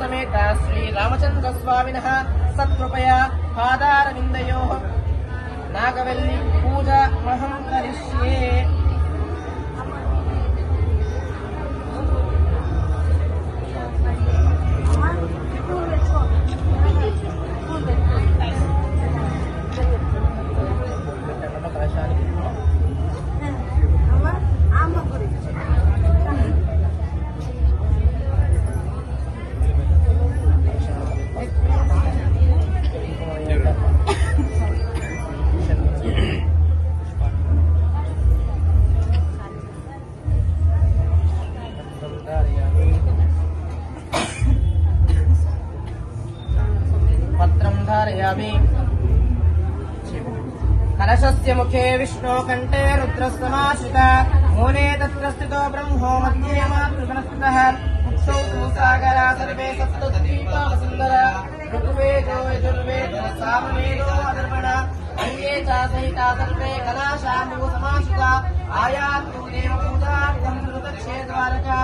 समेत श्री रामचंद्र स्वामिनः सत्कृपया पादारविन्दयोः नागवल्ली पूजा महं करिष्ये। कलशस्य मुखे विष्णो कंठे रुद्रस्तमाश्रिता मूले तत्र स्थितो ब्रह्मो मध्ये मातृगणस्थितः मुक्षौ तु सागरा सर्वे सप्तद्वीपावसुन्दरा ऋग्वेदो यजुर्वेदो सामवेदो अथर्वण अन्ये च सहिता सर्वे कलाशाम्बु समाश्रिता आयातु देवपूजार्थं ऋतक्षेत्रद्वारका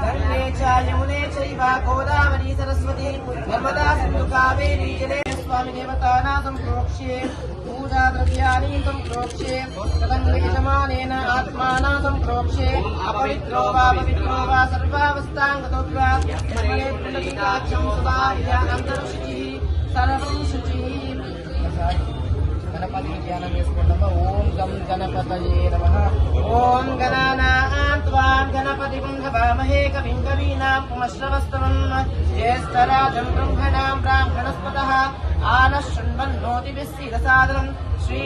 गंगे च यमुने चैव गोदावरी सरस्वती नर्मदा सिन्धु कावेरी जले स्वामी देवतानां संप्रोक्ष्ये पूजा द्रव्याणि संप्रोक्ष्ये तदन्वेषमानेन आत्मानां संप्रोक्ष्ये अपवित्रो वा पवित्रो वा सर्वावस्थाङ्गतोऽप्या निर्मले पुण्डरीकाक्षं सुधार्य अन्तर्शुचिः सर्वं शुचिः। गणपति ध्यानं చేసుకుంటాము। ఓం గం గణపతయే నమః। ఓం గణానాం త్వా గణపతిం హవామహే కవిం కవీనాం పుమశ్రవస్తవం జ్యేష్ఠరాజం బ్రహ్మణాం బ్రాహ్మణస్పతః ఆనశృణ్వన్నోతిభిः सीदसादनम्